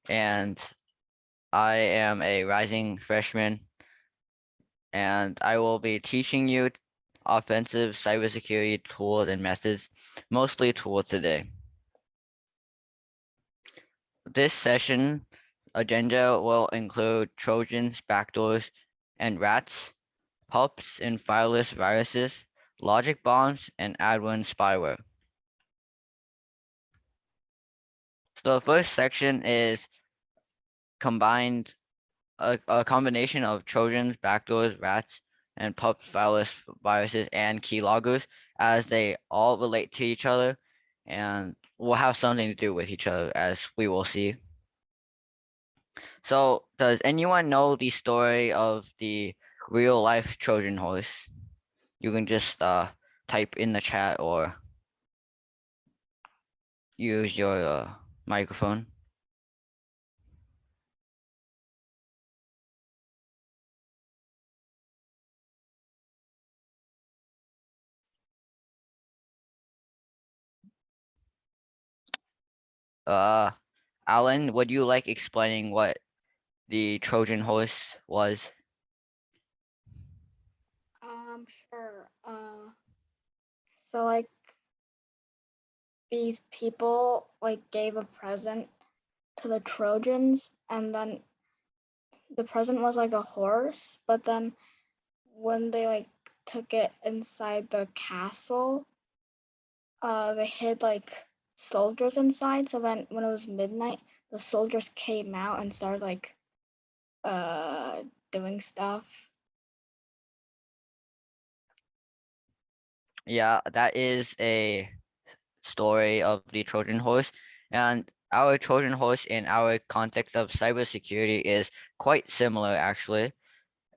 and I am a rising freshman, and I will be teaching you offensive cybersecurity tools and methods, mostly tools today. This session agenda will include Trojans, backdoors, and rats, pups and fileless viruses, logic bombs, and admin spyware. So the first section is combined a combination of Trojans, backdoors, rats, and pups, fileless viruses, and keyloggers, as they all relate to each other and will have something to do with each other, as we will see. So, does anyone know the story of the real life Trojan horse? You can just type in the chat or use your microphone. Alan, would you like explaining what the Trojan horse was? Sure. So like these people like gave a present to the Trojans, and then the present was like a horse, but then when they like took it inside the castle, they hid like soldiers inside. So then when it was midnight, the soldiers came out and started like doing stuff. Yeah, that is a story of the Trojan horse, and our Trojan horse in our context of cybersecurity is quite similar actually,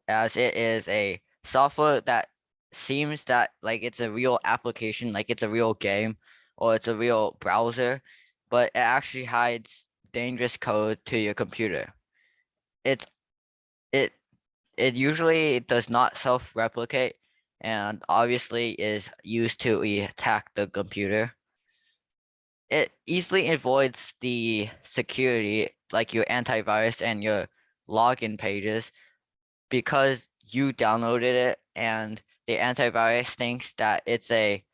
as it is a software that seems that like it's a real application, like it's a real game or it's a real browser, but it actually hides dangerous code to your computer. It's it it usually does not self-replicate and obviously is used to attack the computer. It easily avoids the security, like your antivirus and your login pages, because you downloaded it and the antivirus thinks that it's a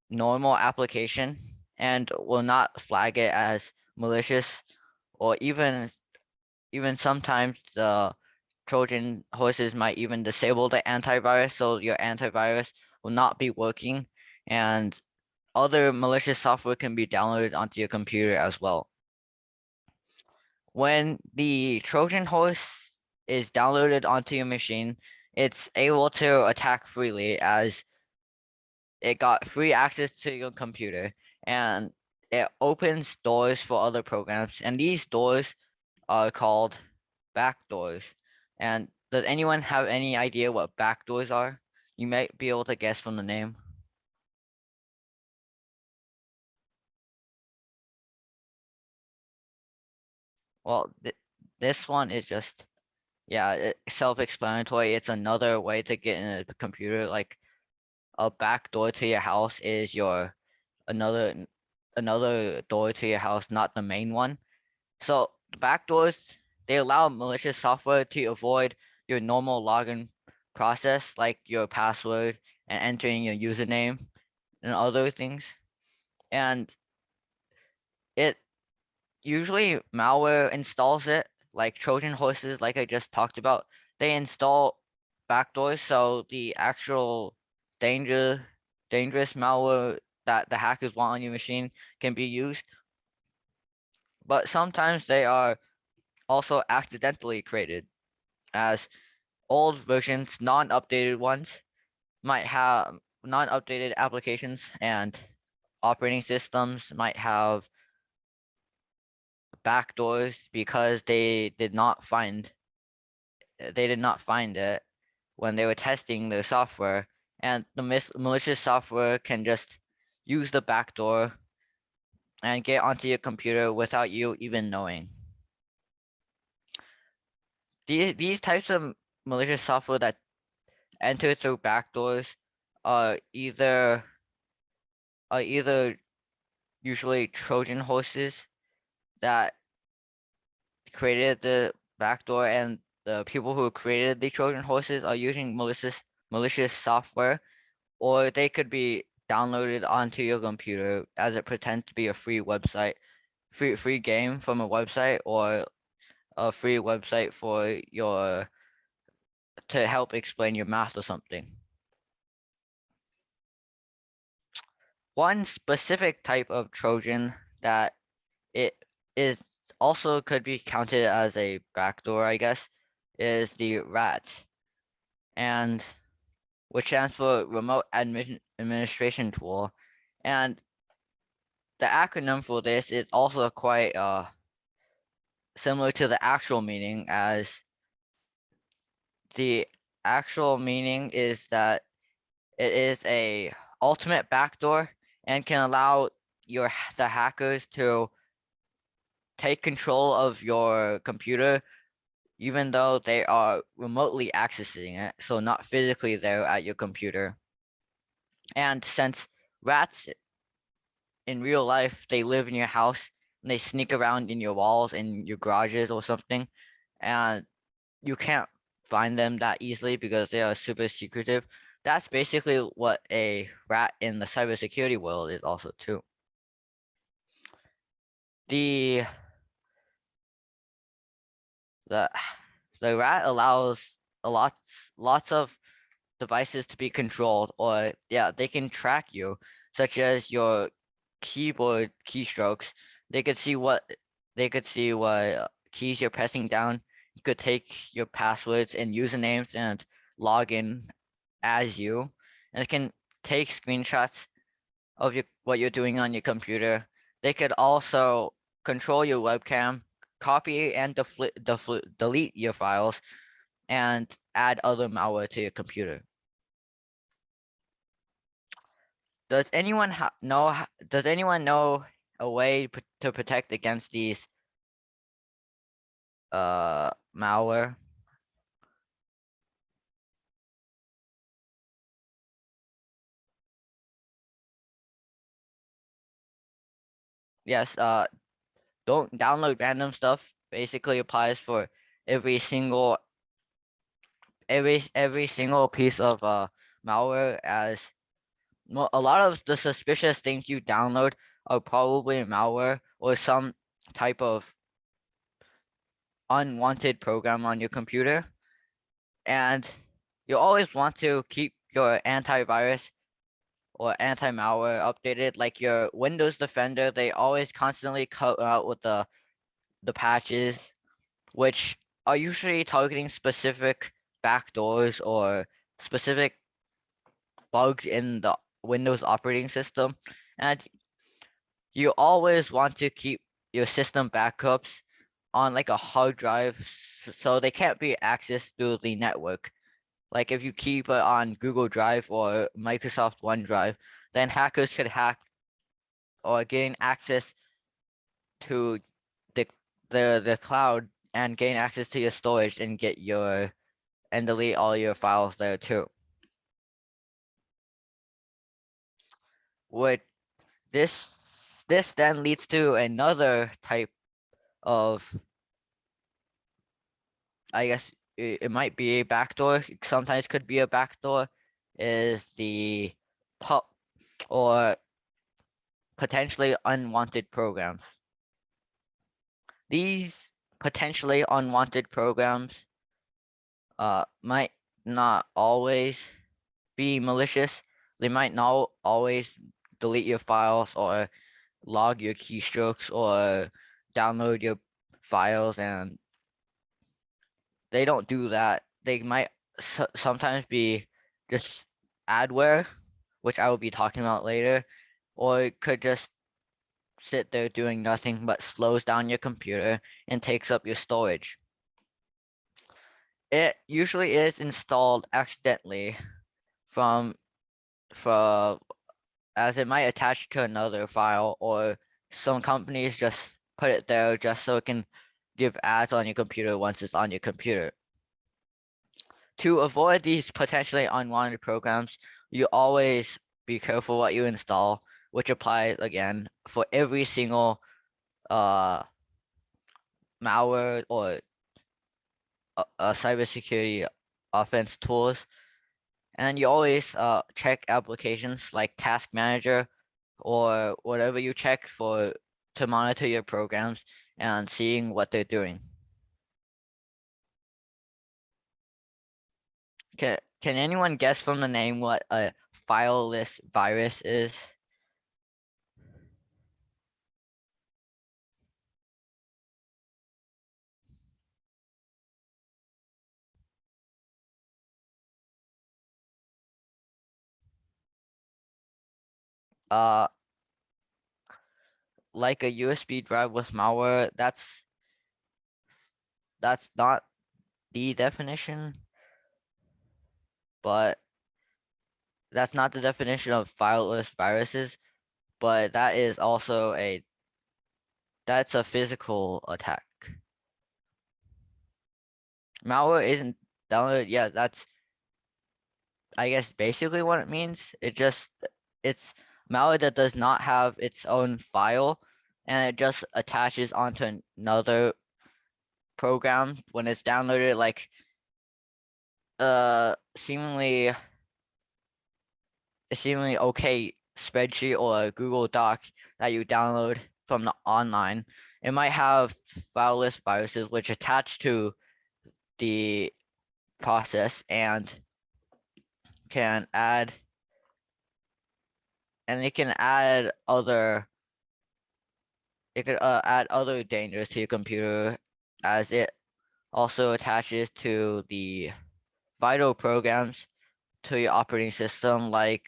normal application and will not flag it as malicious, or even sometimes the Trojan horses might even disable the antivirus, so your antivirus will not be working, and other malicious software can be downloaded onto your computer as well. When the Trojan horse is downloaded onto your machine, it's able to attack freely, as it got free access to your computer, and it opens doors for other programs, and these doors are called backdoors. And does anyone have any idea what backdoors are? You might be able to guess from the name. Well, this one is just, yeah, self-explanatory. It's another way to get in a computer. Like a back door to your house is your another another door to your house, not the main one. So the back doors, they allow malicious software to avoid your normal login process, like your password and entering your username and other things. And it usually malware installs it, like Trojan horses, like I just talked about. They install backdoors, so the actual dangerous malware that the hackers want on your machine can be used. But sometimes they are also accidentally created, as old versions, non-updated ones, might have non-updated applications, and operating systems might have backdoors because they did not find it when they were testing the software, and the malicious software can just use the backdoor and get onto your computer without you even knowing. These types of malicious software that enter through backdoors are either are either usually Trojan horses that created the backdoor and the people who created the Trojan horses are using malicious software, or they could be downloaded onto your computer as it pretends to be a free website, free game from a website, or a free website for your to help explain your math or something. One specific type of Trojan that it is also could be counted as a backdoor, I guess, is the RAT, and which stands for Remote Administration Tool. And the acronym for this is also quite similar to the actual meaning, as the actual meaning is that it is a ultimate backdoor and can allow the hackers to take control of your computer even though they are remotely accessing it, so not physically there at your computer. And since rats in real life, they live in your house and they sneak around in your walls in your garages or something, and you can't find them that easily because they are super secretive. That's basically what a rat in the cybersecurity world is also too. The the the rat allows lots of devices to be controlled, or yeah, they can track you, such as your keyboard keystrokes. They could see what keys you're pressing down. You could take your passwords and usernames and log in as you, and it can take screenshots of what you're doing on your computer. They could also control your webcam, copy and delete your files, and add other malware to your computer. Does anyone know a way to protect against these malware? Yes, don't download random stuff basically applies for every single every single piece of malware, as a lot of the suspicious things you download are probably malware or some type of unwanted program on your computer. And you always want to keep your antivirus or anti-malware updated, like your Windows Defender. They always constantly come out with the patches, which are usually targeting specific backdoors or specific bugs in the Windows operating system. And you always want to keep your system backups on like a hard drive so they can't be accessed through the network. Like if you keep it on Google Drive or Microsoft OneDrive, then hackers could hack or gain access to the the cloud and gain access to your storage and delete all your files there too. What this then leads to another type of, I guess it might be a backdoor, sometimes could be a backdoor, is the pub or potentially unwanted programs. These potentially unwanted programs might not always be malicious. They might not always delete your files or log your keystrokes or download your files, and they don't do that. They might sometimes be just adware, which I will be talking about later, or it could just sit there doing nothing but slows down your computer and takes up your storage. It usually is installed accidentally from from as it might attach to another file, or some companies just put it there just so it can give ads on your computer once it's on your computer. To avoid these potentially unwanted programs, you always be careful what you install, which applies again for every single malware or cybersecurity offense tools. And you always check applications like Task Manager or whatever you check for to monitor your programs and seeing what they're doing. Can anyone guess from the name what a fileless virus is? Uh, like a USB drive with malware, that's not the definition, but that's not the definition of fileless viruses, but that is also that's a physical attack. Malware isn't downloaded. Yeah, that's I guess basically what it means. It's malware that does not have its own file and it just attaches onto another program when it's downloaded, like seemingly okay spreadsheet or a Google Doc that you download from the online. It might have fileless viruses which attach to the process and can add and it can add other dangers to your computer as it also attaches to the vital programs to your operating system like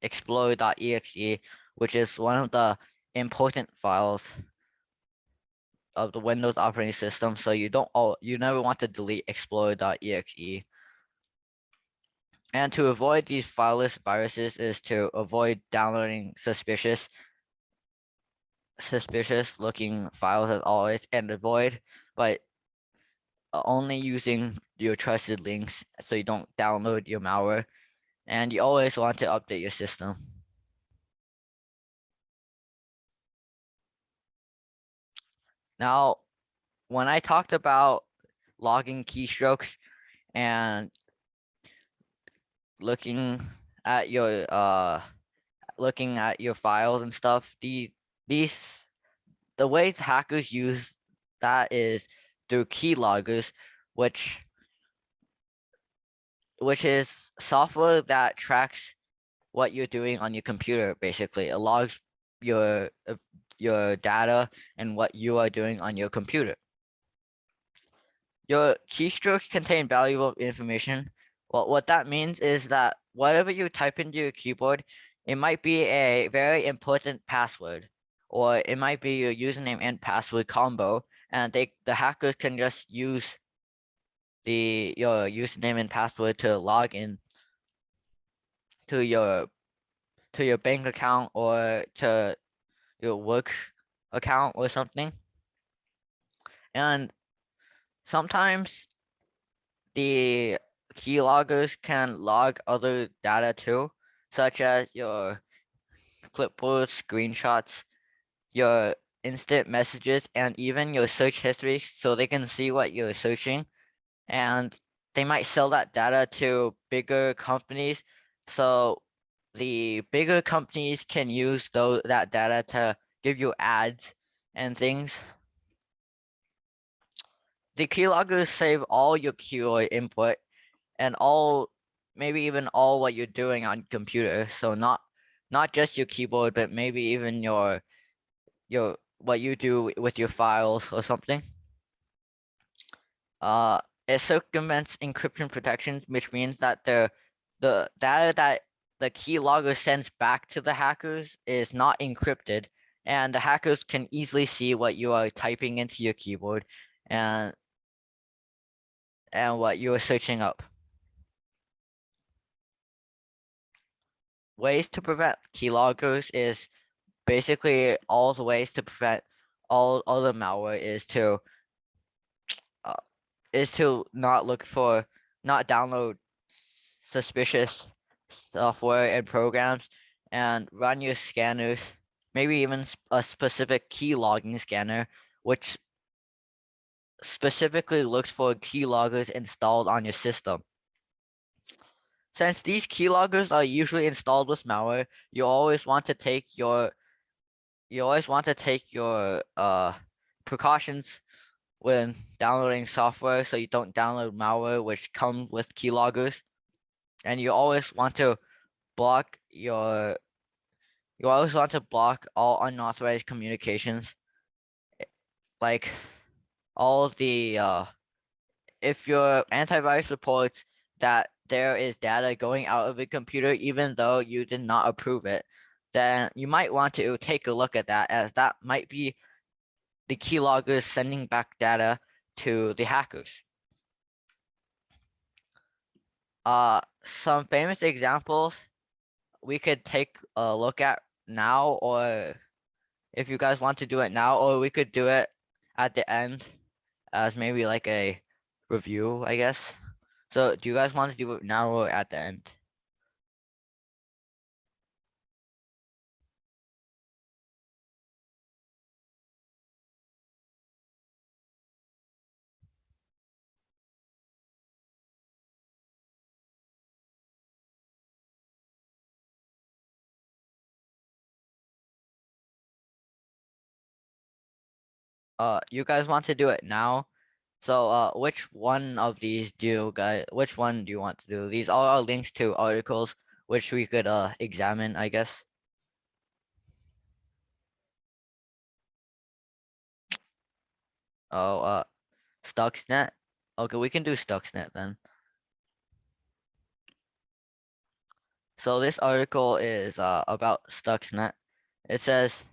explode.exe, which is one of the important files of the Windows operating system. So you never want to delete explode.exe. And to avoid these fileless viruses is to avoid downloading suspicious looking files as always, and avoid by only using your trusted links so you don't download your malware. And you always want to update your system. Now, when I talked about logging keystrokes and looking at your files and stuff, these the ways hackers use that is through keyloggers, which is software that tracks what you're doing on your computer. Basically, it logs your data and what you are doing on your computer. Your keystrokes contain valuable information. Well, what that means is that whatever you type into your keyboard, it might be a very important password, or it might be your username and password combo, and the hackers can just use your username and password to log in to your bank account or to your work account or something. And sometimes the keyloggers can log other data too, such as your clipboard screenshots, your instant messages, and even your search history so they can see what you're searching. And they might sell that data to bigger companies. So the bigger companies can use that data to give you ads and things. The keyloggers save all your keyword input and maybe even all what you're doing on computer. So not just your keyboard, but maybe even your what you do with your files or something. It circumvents encryption protections, which means that the data that the keylogger sends back to the hackers is not encrypted, and the hackers can easily see what you are typing into your keyboard and what you are searching up. Ways to prevent keyloggers is basically all the ways to prevent all the malware uh, is to not download suspicious software and programs and run your scanners, maybe even a specific key logging scanner, which specifically looks for keyloggers installed on your system. Since these keyloggers are usually installed with malware, you always want to take your precautions when downloading software so you don't download malware which comes with keyloggers. And you always want to block all unauthorized communications, like all of the if your antivirus reports that there is data going out of a computer even though you did not approve it, then you might want to take a look at that, as that might be the keyloggers sending back data to the hackers. Some famous examples we could take a look at now, or if you guys want to do it now, or we could do it at the end as maybe like a review, I guess. So do you guys want to do it now or at the end? You guys want to do it now? So which one do you want to do? These all are links to articles which we could examine, I guess. Oh, Stuxnet. Okay, we can do Stuxnet then. So this article is about Stuxnet. It says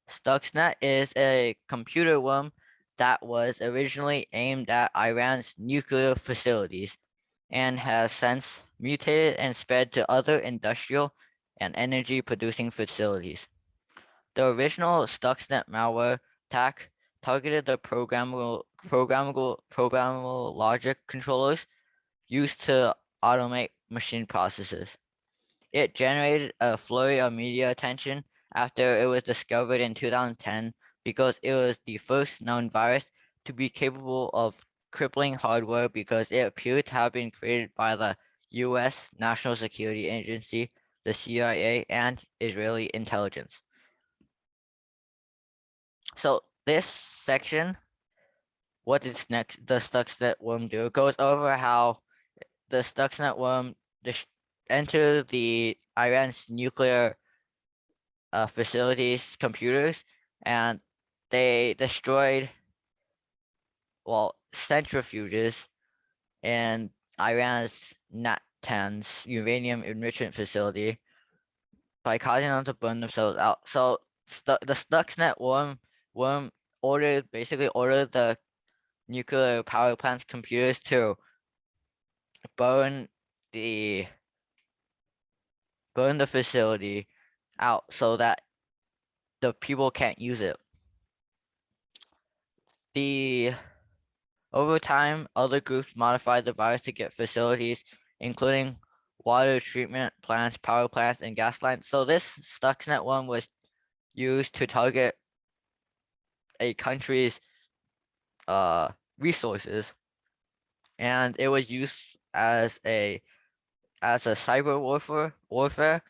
Stuxnet is a computer worm that was originally aimed at Iran's nuclear facilities and has since mutated and spread to other industrial and energy producing facilities. The original Stuxnet malware attack targeted the programmable logic controllers used to automate machine processes. It generated a flurry of media attention after it was discovered in 2010 because it was the first known virus to be capable of crippling hardware, because it appeared to have been created by the US National Security Agency, the CIA, and Israeli intelligence. So this section, what is next, the Stuxnet worm do? It goes over how the Stuxnet worm entered the Iran's nuclear facilities computers, and they destroyed, well, centrifuges in Iran's Natanz uranium enrichment facility by causing them to burn themselves out. So the Stuxnet worm basically ordered the nuclear power plant's computers to burn the facility out so that the people can't use it. Over time, other groups modified the virus to get facilities, including water treatment plants, power plants, and gas lines. So this Stuxnet one was used to target a country's resources, and it was used as a cyber warfare,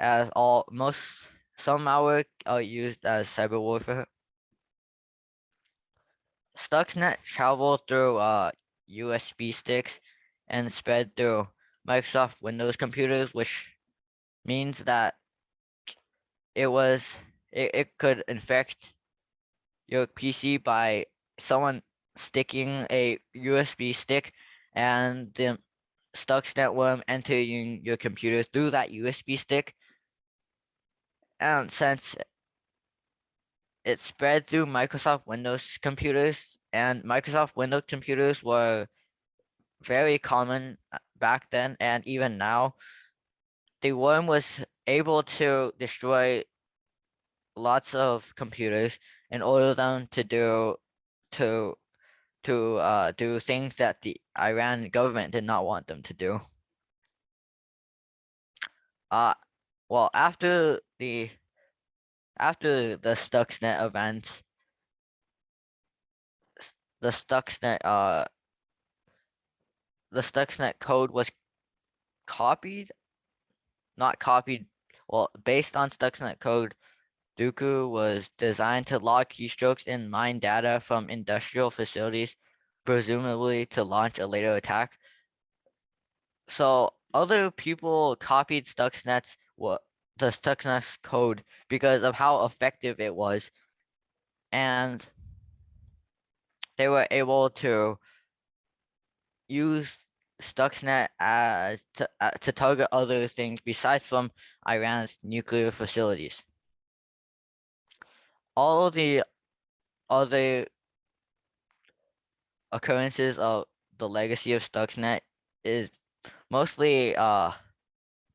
as some malware are used as cyber warfare. Stuxnet traveled through USB sticks and spread through Microsoft Windows computers, which means that it could infect your PC by someone sticking a USB stick and the Stuxnet worm entering your computer through that USB stick. And since it spread through Microsoft Windows computers, and Microsoft Windows computers were very common back then and even now, the worm was able to destroy lots of computers and order them to to do things that the Iran government did not want them to do. Uh well, after the Stuxnet event, the Stuxnet the Stuxnet code was copied, not copied, well, based on Stuxnet code, Dooku was designed to log keystrokes and mine data from industrial facilities, presumably to launch a later attack. So other people copied Stuxnet's what the Stuxnet's code because of how effective it was, and they were able to use Stuxnet as to target other things besides from Iran's nuclear facilities. All of the other occurrences of the legacy of Stuxnet is mostly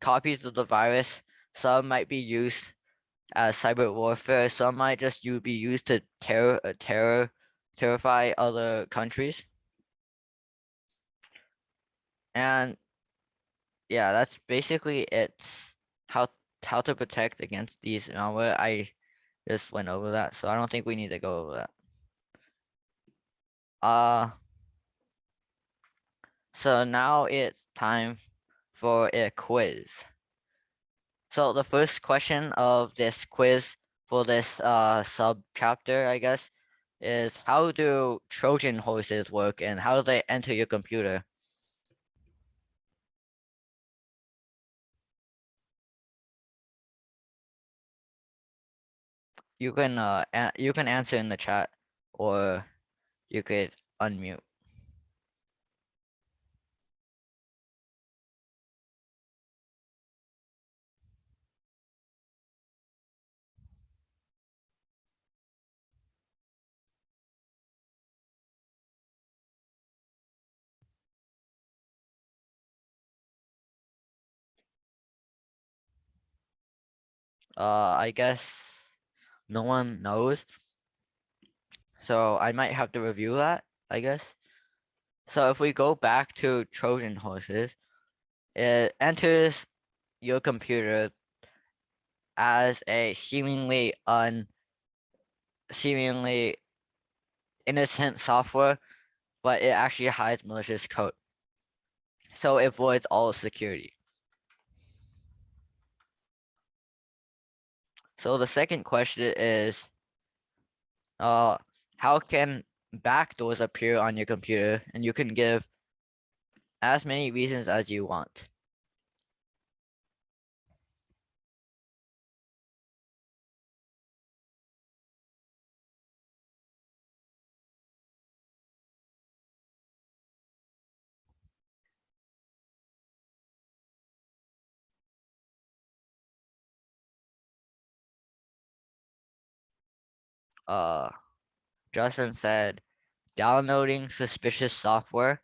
copies of the virus. Some might be used as cyber warfare. Some might just be used to terrify other countries. And yeah, that's basically it. How how to protect against these malware. I just went over that, so I don't think we need to go over that. Uh, so now it's time for a quiz. So the first question of this quiz for this sub chapter, I guess, is how do Trojan horses work and how do they enter your computer? You can answer in the chat or you could unmute. I guess no one knows, so I might have to review that, I guess. So if we go back to Trojan horses, it enters your computer as a seemingly innocent software, but it actually hides malicious code. So it avoids all security. So the second question is, uh, how can backdoors appear on your computer? And you can give as many reasons as you want. Uh, Justin said downloading suspicious software.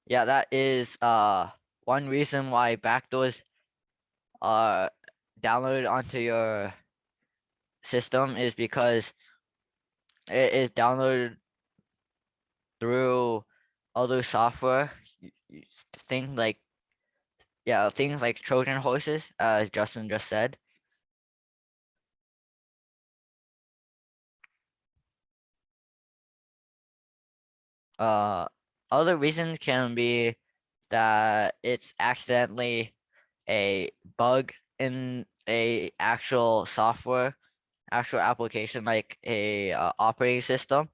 Yeah, that is one reason why backdoors are downloaded onto your system is because it is downloaded through other software. Things like things like Trojan horses, as Justin just said. Uh, Other reasons can be that it's accidentally a bug in a actual software, actual application like a operating system,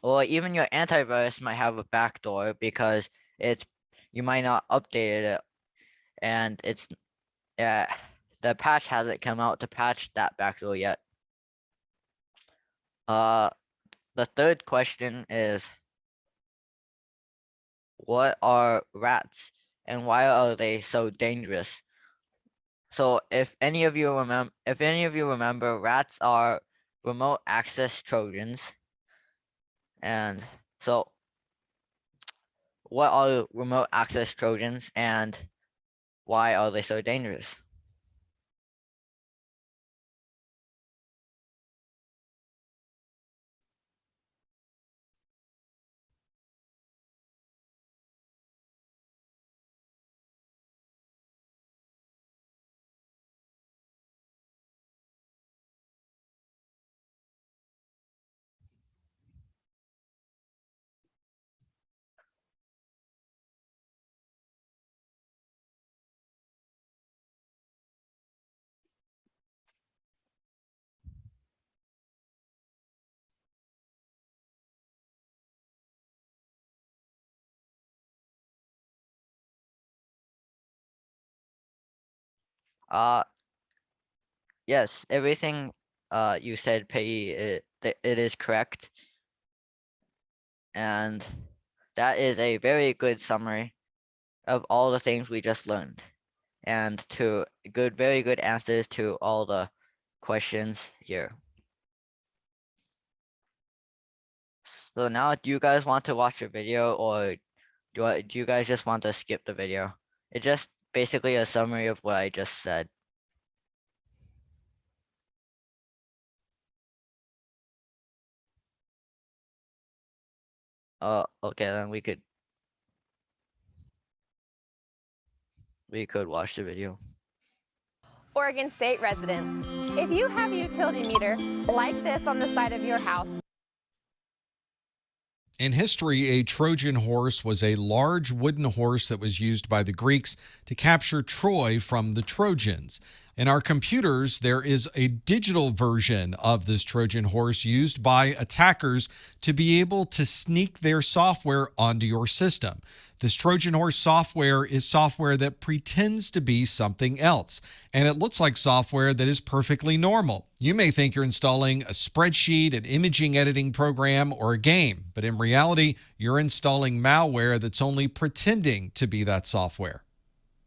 or even your antivirus might have a backdoor because it's you might not update it and it's uh, the patch hasn't come out to patch that backdoor yet. Uh, the third question is, what are rats and why are they so dangerous? So if any of you remember, rats are remote access Trojans. And so what are remote access Trojans and why are they so dangerous? Uh, yes, everything you said, Peggy, it is correct, and that is a very good summary of all the things we just learned, and to very good answers to all the questions here. So now, do you guys want to watch the video, or do you guys just want to skip the video? It's just basically a summary of what I just said. Okay, then we could watch the video. Oregon State residents, if you have a utility meter like this on the side of your house. In history, a Trojan horse was a large wooden horse that was used by the Greeks to capture Troy from the Trojans. In our computers, there is a digital version of this Trojan horse used by attackers to be able to sneak their software onto your system. This Trojan horse software is software that pretends to be something else, and it looks like software that is perfectly normal. You may think you're installing a spreadsheet, an imaging editing program, or a game, but in reality, you're installing malware that's only pretending to be that software.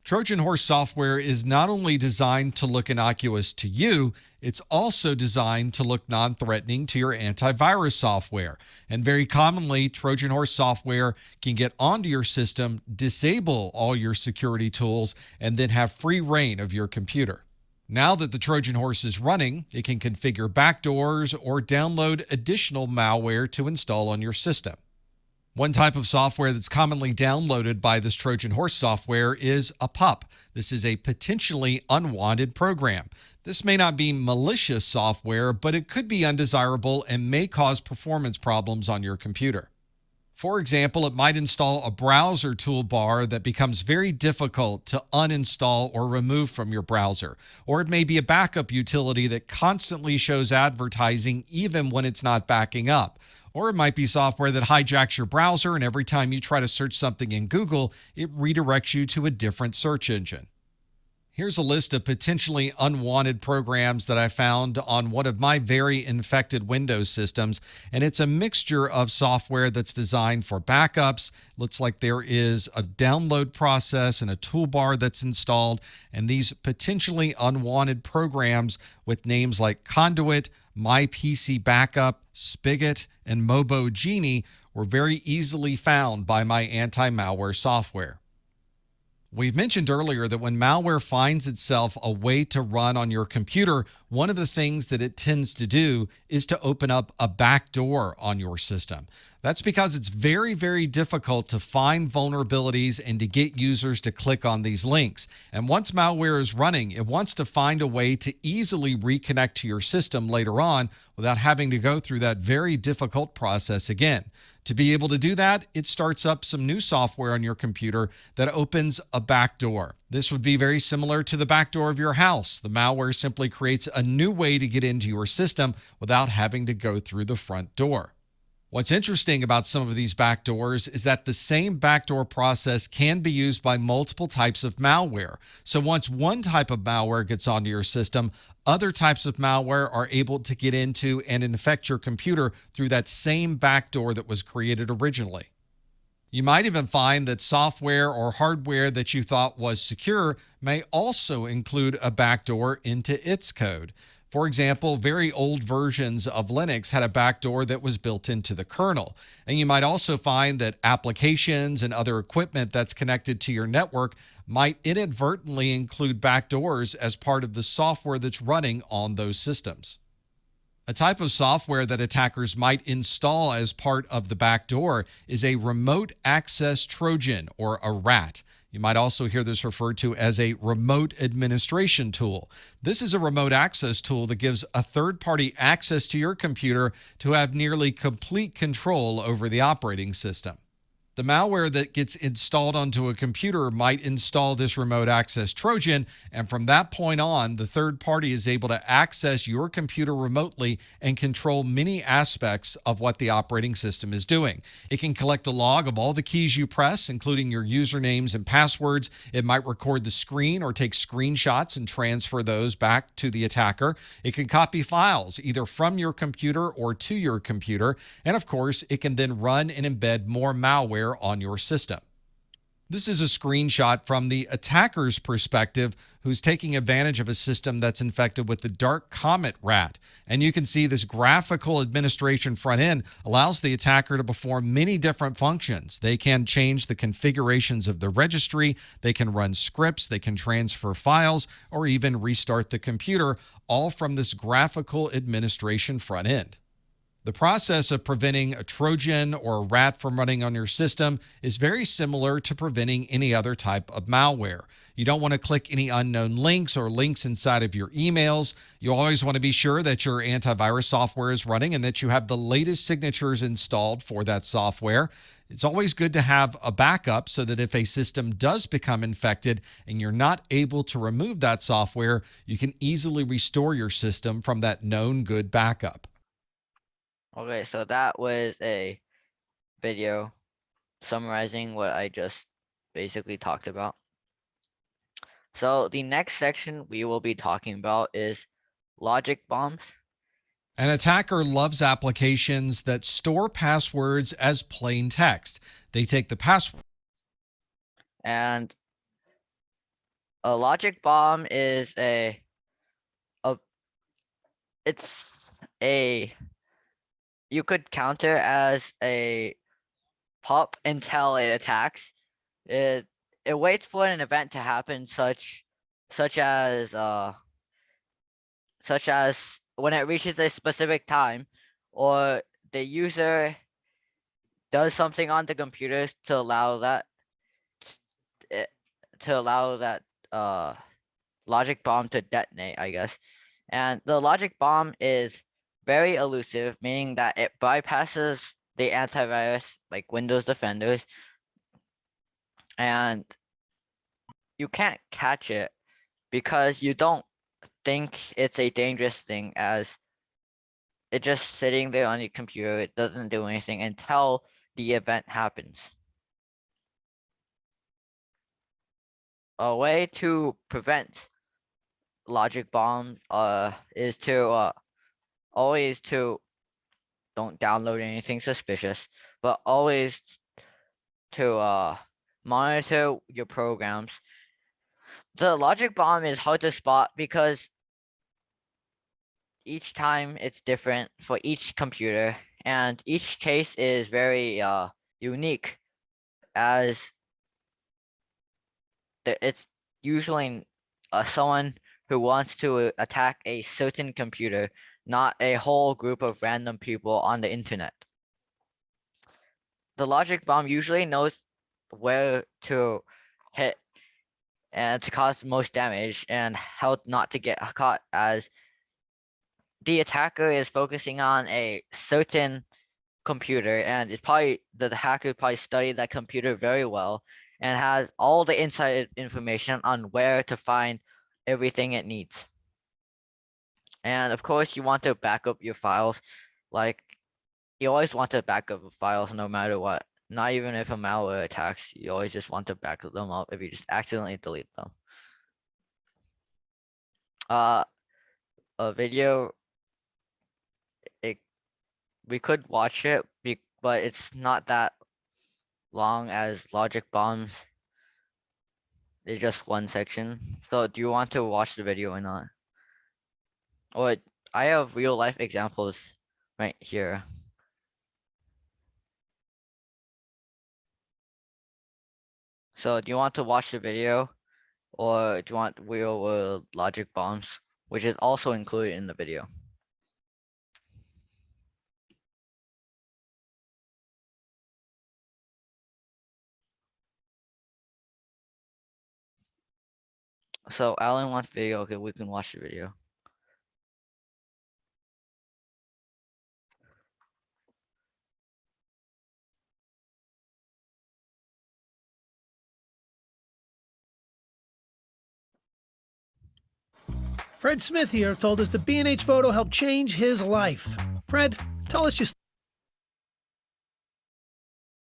Trojan horse software is not only designed to look innocuous to you, it's also designed to look non-threatening to your antivirus software. And very commonly, Trojan horse software can get onto your system, disable all your security tools, and then have free reign of your computer. Now that the Trojan horse is running, it can configure backdoors or download additional malware to install on your system. One type of software that's commonly downloaded by this Trojan horse software is a pup. This is a potentially unwanted program. This may not be malicious software, but it could be undesirable and may cause performance problems on your computer. For example, it might install a browser toolbar that becomes very difficult to uninstall or remove from your browser. Or it may be a backup utility that constantly shows advertising even when it's not backing up. Or it might be software that hijacks your browser, and every time you try to search something in Google, it redirects you to a different search engine. Here's a list of potentially unwanted programs that I found on one of my very infected Windows systems, and it's a mixture of software that's designed for backups. Looks like there is a download process and a toolbar that's installed, and these potentially unwanted programs with names like Conduit, My PC Backup, Spigot, and Mobo Genie were very easily found by my anti-malware software. We've mentioned earlier that when malware finds itself a way to run on your computer, one of the things that it tends to do is to open up a backdoor on your system. That's because it's very, very difficult to find vulnerabilities and to get users to click on these links. And once malware is running, it wants to find a way to easily reconnect to your system later on without having to go through that very difficult process again. To be able to do that, it starts up some new software on your computer that opens a backdoor. This would be very similar to the backdoor of your house. The malware simply creates a new way to get into your system without having to go through the front door. What's interesting about some of these backdoors is that the same backdoor process can be used by multiple types of malware. So once one type of malware gets onto your system, other types of malware are able to get into and infect your computer through that same backdoor that was created originally. You might even find that software or hardware that you thought was secure may also include a backdoor into its code. For example, very old versions of Linux had a backdoor that was built into the kernel. And you might also find that applications and other equipment that's connected to your network might inadvertently include backdoors as part of the software that's running on those systems. A type of software that attackers might install as part of the backdoor is a remote access Trojan, or a RAT. You might also hear this referred to as a remote administration tool. This is a remote access tool that gives a third-party access to your computer to have nearly complete control over the operating system. The malware that gets installed onto a computer might install this remote access Trojan, and from that point on, the third party is able to access your computer remotely and control many aspects of what the operating system is doing. It can collect a log of all the keys you press, including your usernames and passwords. It might record the screen or take screenshots and transfer those back to the attacker. It can copy files either from your computer or to your computer. And of course, it can then run and embed more malware on your system. This is a screenshot from the attacker's perspective, who's taking advantage of a system that's infected with the dark comet rat. And you can see this graphical administration front end allows the attacker to perform many different functions. They can change the configurations of the registry, they can run scripts, they can transfer files, or even restart the computer, all from this graphical administration front end. The process of preventing a Trojan or a rat from running on your system is very similar to preventing any other type of malware. You don't want to click any unknown links or links inside of your emails. You always want to be sure that your antivirus software is running and that you have the latest signatures installed for that software. It's always good to have a backup so that if a system does become infected and you're not able to remove that software, you can easily restore your system from that known good backup. Okay, so that was a video summarizing what I just basically talked about. So the next section we will be talking about is logic bombs. An attacker loves applications that store passwords as plain text. They take the password. And a logic bomb is it's a you could counter as a pop until it attacks. It waits for an event to happen such as when it reaches a specific time, or the user does something on the computers to allow that logic bomb to detonate, I guess. And the logic bomb is very elusive, meaning that it bypasses the antivirus like Windows Defenders, and you can't catch it because you don't think it's a dangerous thing, as it's just sitting there on your computer. It doesn't do anything until the event happens. A way to prevent logic bombs is to always to don't download anything suspicious, but always to monitor your programs. The logic bomb is hard to spot because each time it's different for each computer, and each case is very unique, as it's usually someone who wants to attack a certain computer, not a whole group of random people on the internet. The logic bomb usually knows where to hit and to cause the most damage and how not to get caught, as the attacker is focusing on a certain computer, and it's probably the hacker probably studied that computer very well and has all the inside information on where to find everything it needs. And of course, you want to back up your files. Like, you always want to back up files no matter what. Not even if a malware attacks, you always just want to back them up if you just accidentally delete them. A video, we could watch it, but it's not that long as logic bombs. It's just one section. So do you want to watch the video or not? Or I have real life examples right here. So do you want to watch the video, or do you want real world logic bombs, which is also included in the video? So Alan wants video. Okay, we can watch the video. Fred Smith here told us the B&H photo helped change his life. Fred, tell us your story.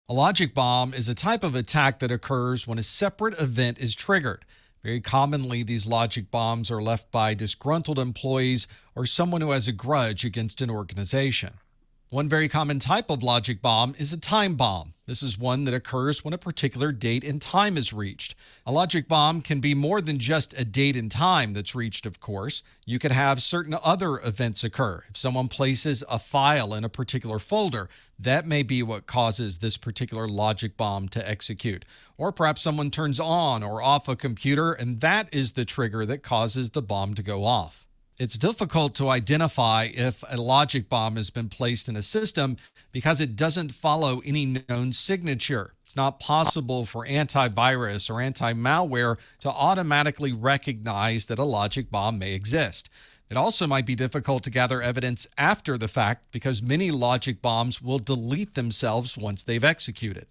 A logic bomb is a type of attack that occurs when a separate event is triggered. Very commonly, these logic bombs are left by disgruntled employees or someone who has a grudge against an organization. One very common type of logic bomb is a time bomb. This is one that occurs when a particular date and time is reached. A logic bomb can be more than just a date and time that's reached, of course. You could have certain other events occur. If someone places a file in a particular folder, that may be what causes this particular logic bomb to execute. Or perhaps someone turns on or off a computer, and that is the trigger that causes the bomb to go off. It's difficult to identify if a logic bomb has been placed in a system because it doesn't follow any known signature. It's not possible for antivirus or anti-malware to automatically recognize that a logic bomb may exist. It also might be difficult to gather evidence after the fact because many logic bombs will delete themselves once they've executed.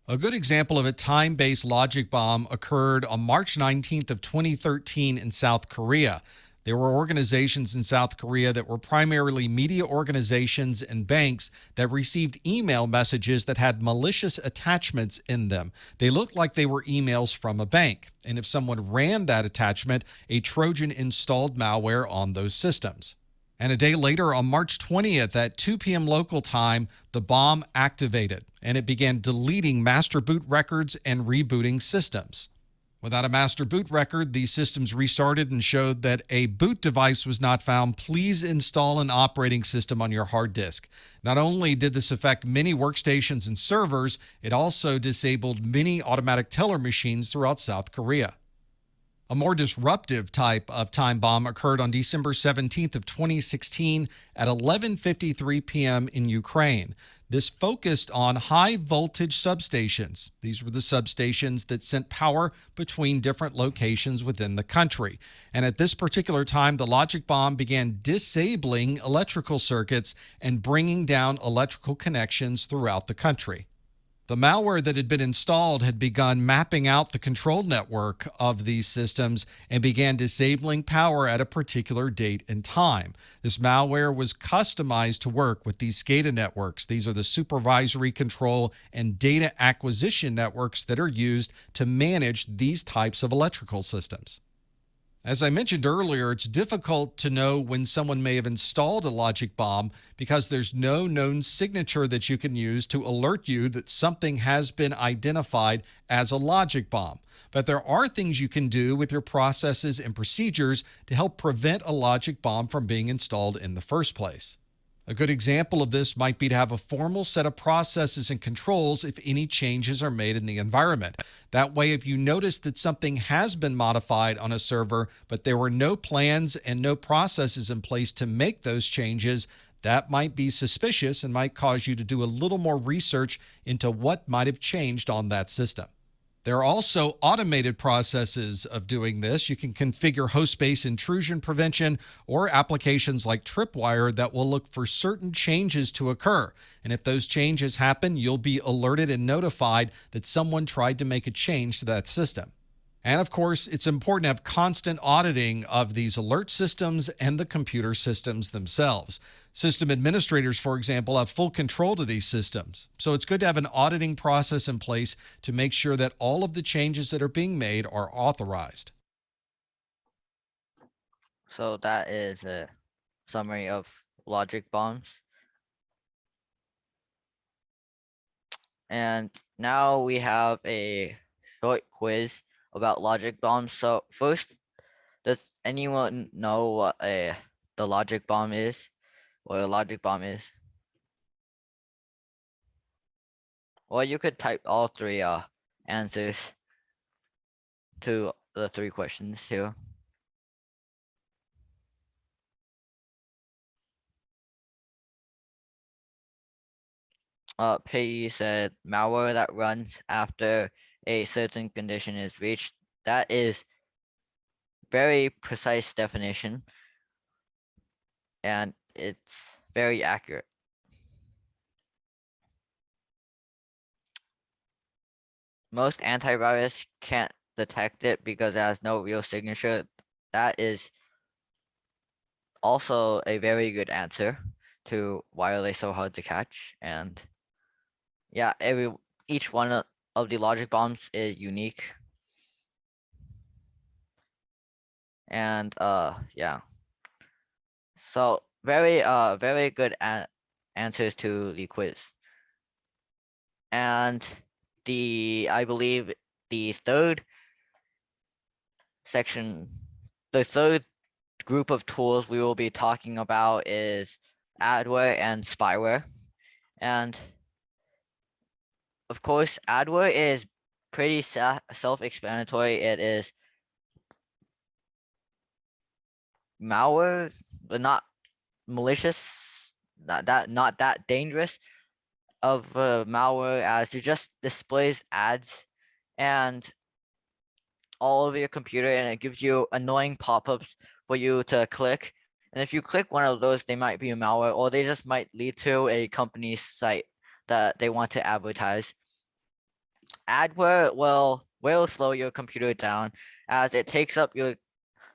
A good example of a time-based logic bomb occurred on March 19th of 2013 in South Korea. There were organizations in South Korea that were primarily media organizations and banks that received email messages that had malicious attachments in them. They looked like they were emails from a bank. And if someone ran that attachment, a Trojan installed malware on those systems. And a day later, on March 20th at 2 p.m. local time, the bomb activated and it began deleting master boot records and rebooting systems. Without a master boot record, these systems restarted and showed that a boot device was not found. Please install an operating system on your hard disk. Not only did this affect many workstations and servers, it also disabled many automatic teller machines throughout South Korea. A more disruptive type of time bomb occurred on December 17th of 2016 at 11:53 p.m. in Ukraine. This focused on high voltage substations. These were the substations that sent power between different locations within the country. And at this particular time, the logic bomb began disabling electrical circuits and bringing down electrical connections throughout the country. The malware that had been installed had begun mapping out the control network of these systems and began disabling power at a particular date and time. This malware was customized to work with these SCADA networks. These are the supervisory control and data acquisition networks that are used to manage these types of electrical systems. As I mentioned earlier, it's difficult to know when someone may have installed a logic bomb because there's no known signature that you can use to alert you that something has been identified as a logic bomb. But there are things you can do with your processes and procedures to help prevent a logic bomb from being installed in the first place. A good example of this might be to have a formal set of processes and controls if any changes are made in the environment. That way, if you notice that something has been modified on a server, but there were no plans and no processes in place to make those changes, that might be suspicious and might cause you to do a little more research into what might have changed on that system. There are also automated processes of doing this. You can configure host-based intrusion prevention or applications like Tripwire that will look for certain changes to occur. And if those changes happen, you'll be alerted and notified that someone tried to make a change to that system. And of course, it's important to have constant auditing of these alert systems and the computer systems themselves. System administrators, for example, have full control to these systems. So it's good to have an auditing process in place to make sure that all of the changes that are being made are authorized. So that is a summary of logic bombs. And now we have a short quiz about logic bombs. So first, does anyone know what the logic bomb is? What a logic bomb is? Well, you could type all three answers to the three questions here. Peggy said malware that runs after a certain condition is reached. That is very precise definition, and it's very accurate. Most antivirus can't detect it because it has no real signature. That is also a very good answer to why are they so hard to catch. And yeah, each one of the logic bombs is unique. And yeah. So very good answers to the quiz. And I believe the third section, the third group of tools we will be talking about is adware and spyware. And of course, adware is pretty self-explanatory. It is malware, but not malicious, not that dangerous of malware, as it just displays ads and all over your computer, and it gives you annoying pop-ups for you to click. And if you click one of those, they might be a malware, or they just might lead to a company's site that they want to advertise. Adware will slow your computer down, as it takes up your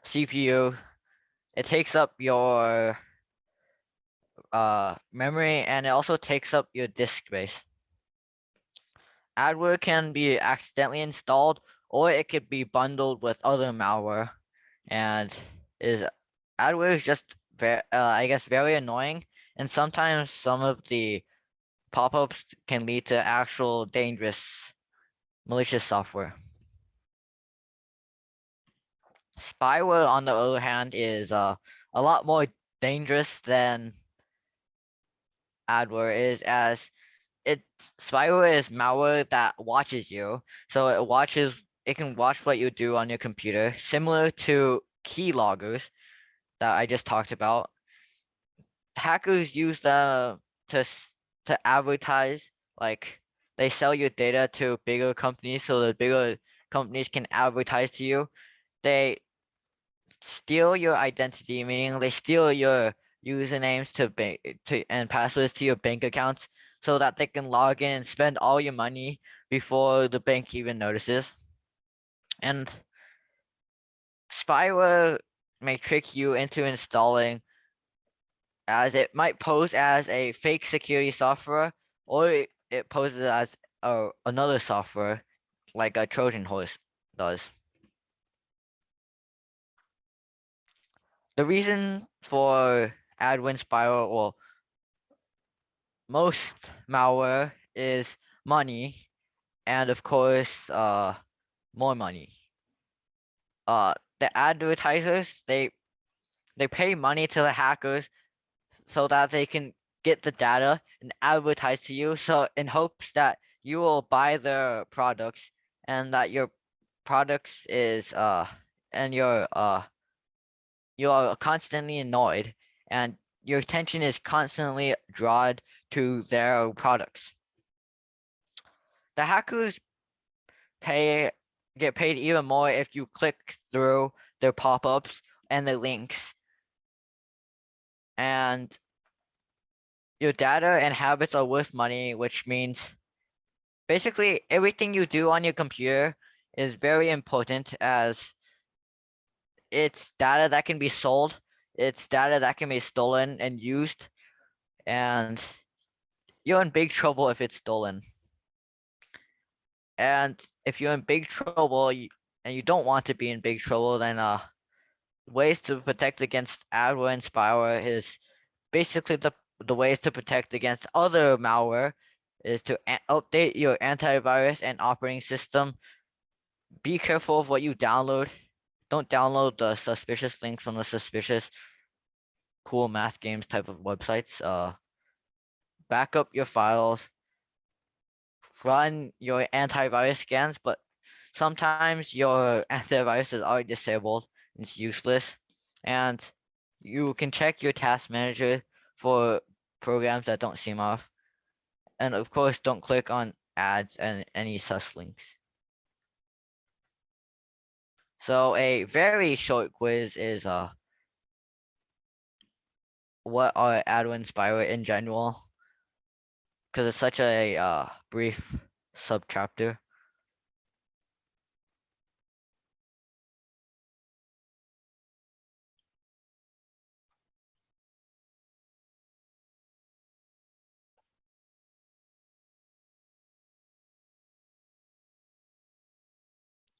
CPU, it takes up your memory, and it also takes up your disk space. Adware can be accidentally installed, or it could be bundled with other malware, and adware is just I guess very annoying, and sometimes some of the pop-ups can lead to actual dangerous malicious software. Spyware, on the other hand, is a lot more dangerous than adware is, as spyware is malware that watches you. So it can watch what you do on your computer, similar to keyloggers that I just talked about. Hackers use them to advertise, like they sell your data to bigger companies so the bigger companies can advertise to you. They steal your identity, meaning they steal your usernames and passwords to your bank accounts so that they can log in and spend all your money before the bank even notices. And spyware may trick you into installing, as it might pose as a fake security software, or it poses as another software like a Trojan horse does. The reason for adware spyware, well, most malware, is money, and of course more money. The advertisers, they pay money to the hackers so that they can get the data and advertise to you, so in hopes that you will buy their products, and that your products is and you're constantly annoyed, and your attention is constantly drawn to their products. The hackers get paid even more if you click through their pop-ups and the links. And your data and habits are worth money, which means basically everything you do on your computer is very important, as it's data that can be sold, it's data that can be stolen and used, and you're in big trouble if it's stolen. And if you're in big trouble and you don't want to be in big trouble, then ways to protect against adware and spyware is basically the ways to protect against other malware is to update your antivirus and operating system. Be careful of what you download. Don't download the suspicious links from the suspicious cool math games type of websites. Back up your files. Run your antivirus scans, but sometimes your antivirus is already disabled. It's useless. And you can check your task manager for programs that don't seem off. And of course, don't click on ads and any sus links. So a very short quiz is what are adware and spyware in general? Because it's such a brief subchapter.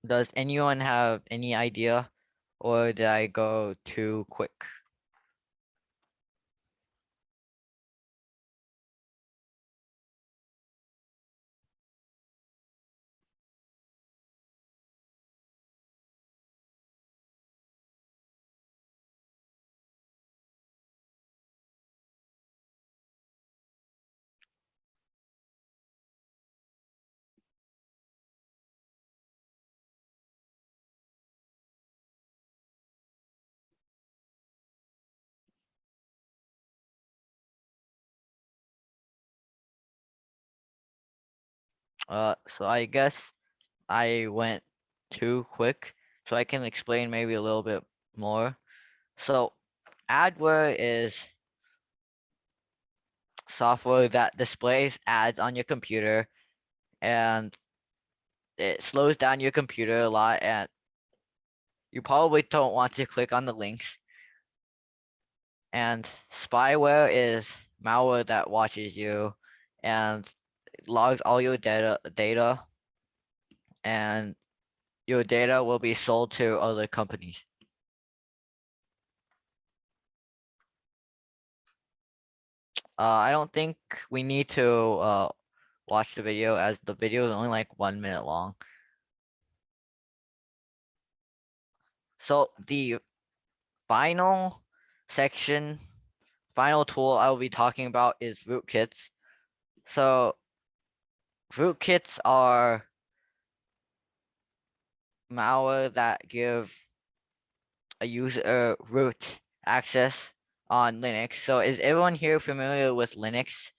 Does anyone have any idea, or did I go too quick? So I guess I went too quick, so I can explain maybe a little bit more. So adware is software that displays ads on your computer, and it slows down your computer a lot, and you probably don't want to click on the links. And spyware is malware that watches you and logs all your data, and your data will be sold to other companies. I don't think we need to watch the video, as the video is only like 1 minute long. So the final section, final tool I will be talking about is rootkits. So rootkits are malware that give a user root access on Linux. So is everyone here familiar with Linux?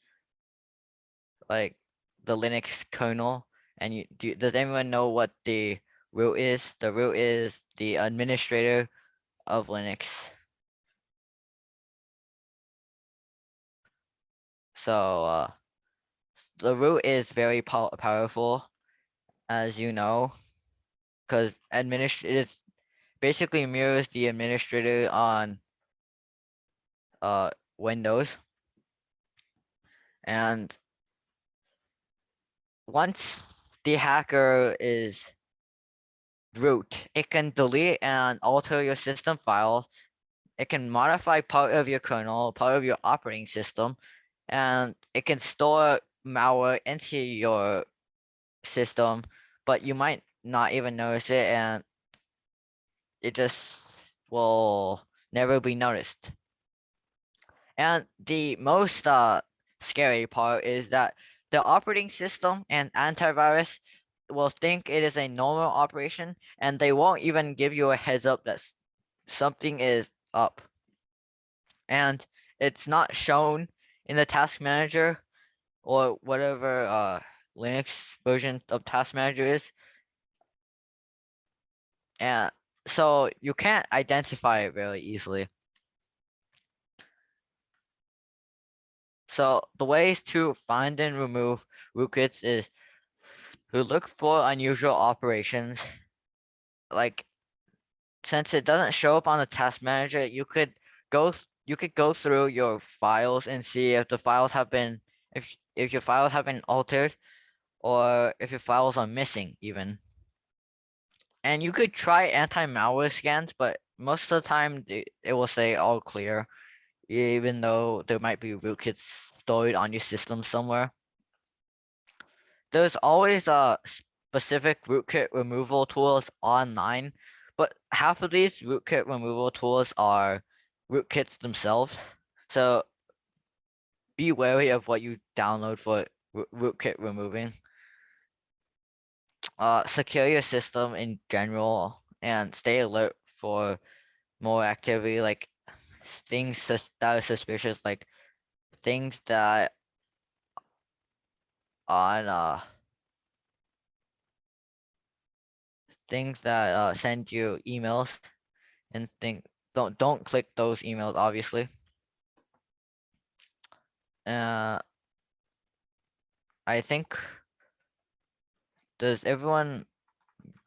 Like the Linux kernel? And does anyone know what the root is? The root is the administrator of Linux. So the root is very powerful, as you know, because it is basically mirrors the administrator on Windows. And once the hacker is root, it can delete and alter your system files. It can modify part of your kernel, part of your operating system, and it can store malware into your system, but you might not even notice it, and it just will never be noticed. And the most scary part is that the operating system and antivirus will think it is a normal operation, and they won't even give you a heads up that something is up. And it's not shown in the task manager or whatever Linux version of task manager is. And so you can't identify it very easily. So the ways to find and remove rootkits is to look for unusual operations. Like, since it doesn't show up on the task manager, you could go through your files and see if the files have been if your files have been altered, or if your files are missing even. And you could try anti-malware scans, but most of the time it will say all clear, even though there might be rootkits stored on your system somewhere. There's always specific rootkit removal tools online, but half of these rootkit removal tools are rootkits themselves. So be wary of what you download for rootkit removing. Secure your system in general and stay alert for more activity, like things that are suspicious, like things that on send you emails, and don't click those emails, obviously. uh I think, does everyone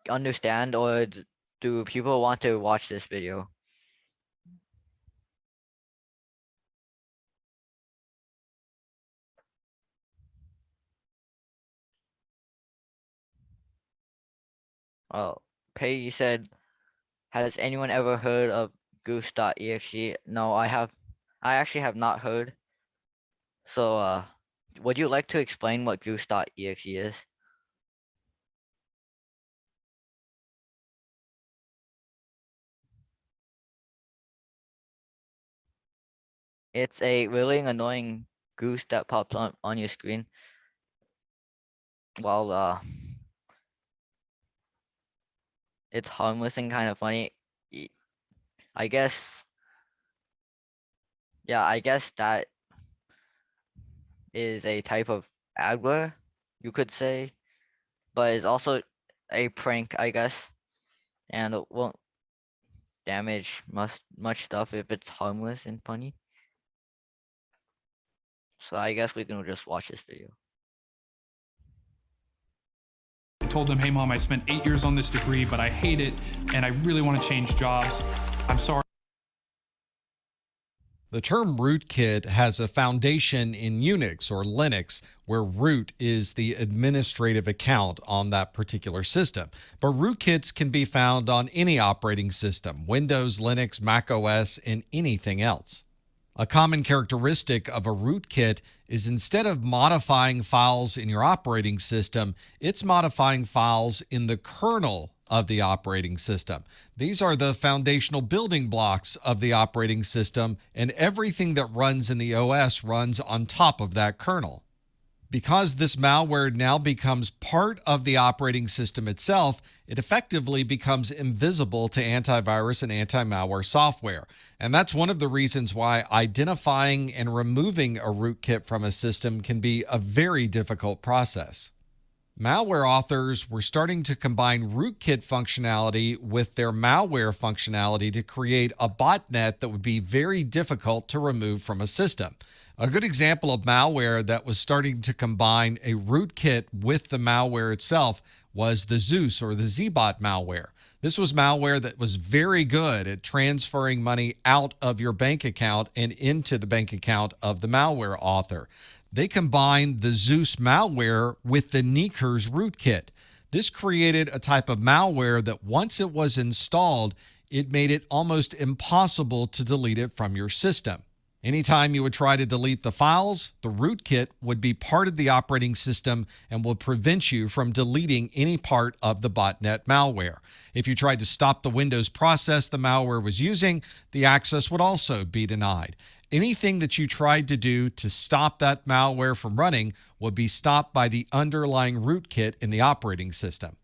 understand, or do people want to watch this video? Oh, Pei, you said, has anyone ever heard of goose.exe? No, I actually have not heard. So, would you like to explain what goose.exe is? It's a really annoying goose that pops on your screen. Well, it's harmless and kind of funny. Y- I guess, yeah, I guess that is a type of adware, you could say, but it's also a prank, I guess, and it won't damage much stuff if it's harmless and funny. So I guess we can just watch this video. I told them, hey mom, I spent 8 years on this degree, but I hate it and I really want to change jobs. I'm sorry. The term rootkit has a foundation in Unix or Linux, where root is the administrative account on that particular system. But rootkits can be found on any operating system, Windows, Linux, Mac OS, and anything else. A common characteristic of a rootkit is instead of modifying files in your operating system, it's modifying files in the kernel of the operating system. These are the foundational building blocks of the operating system, and everything that runs in the OS runs on top of that kernel. Because this malware now becomes part of the operating system itself, it effectively becomes invisible to antivirus and anti-malware software. And that's one of the reasons why identifying and removing a rootkit from a system can be a very difficult process. Malware authors were starting to combine rootkit functionality with their malware functionality to create a botnet that would be very difficult to remove from a system. A good example of malware that was starting to combine a rootkit with the malware itself was the Zeus or the Zbot malware. This was malware that was very good at transferring money out of your bank account and into the bank account of the malware author. They combined the Zeus malware with the Kneakers rootkit. This created a type of malware that once it was installed, it made it almost impossible to delete it from your system. Anytime you would try to delete the files, the rootkit would be part of the operating system and would prevent you from deleting any part of the botnet malware. If you tried to stop the Windows process the malware was using, the access would also be denied. Anything that you tried to do to stop that malware from running would be stopped by the underlying rootkit in the operating system.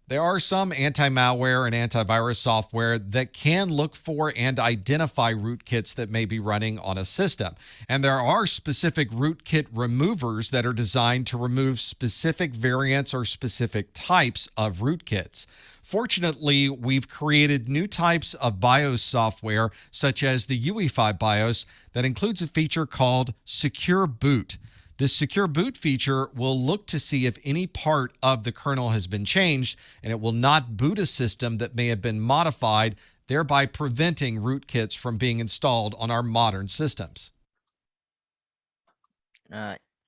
There are some anti-malware and antivirus software that can look for and identify rootkits that may be running on a system. And there are specific rootkit removers that are designed to remove specific variants or specific types of rootkits. Fortunately, we've created new types of BIOS software, such as the UEFI BIOS, that includes a feature called Secure Boot. This secure boot feature will look to see if any part of the kernel has been changed, and it will not boot a system that may have been modified, thereby preventing rootkits from being installed on our modern systems.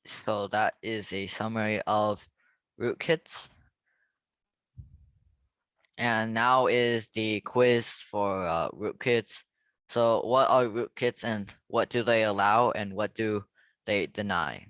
So that is a summary of rootkits. And now is the quiz for rootkits. So what are rootkits and what do they allow and what do they deny?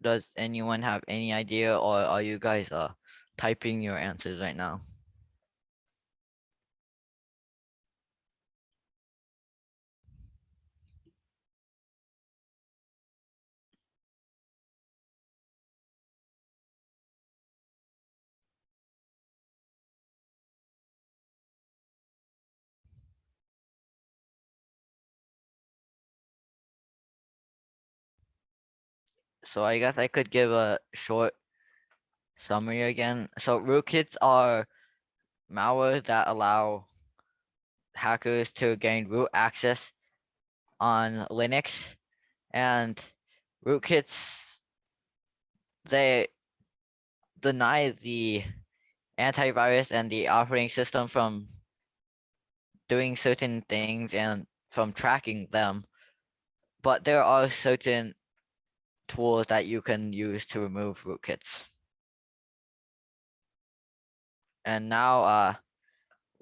Does anyone have any idea, or are you guys typing your answers right now? So I guess I could give a short summary again. So rootkits are malware that allow hackers to gain root access on Linux, and rootkits, they deny the antivirus and the operating system from doing certain things and from tracking them, but there are certain tools that you can use to remove rootkits. And now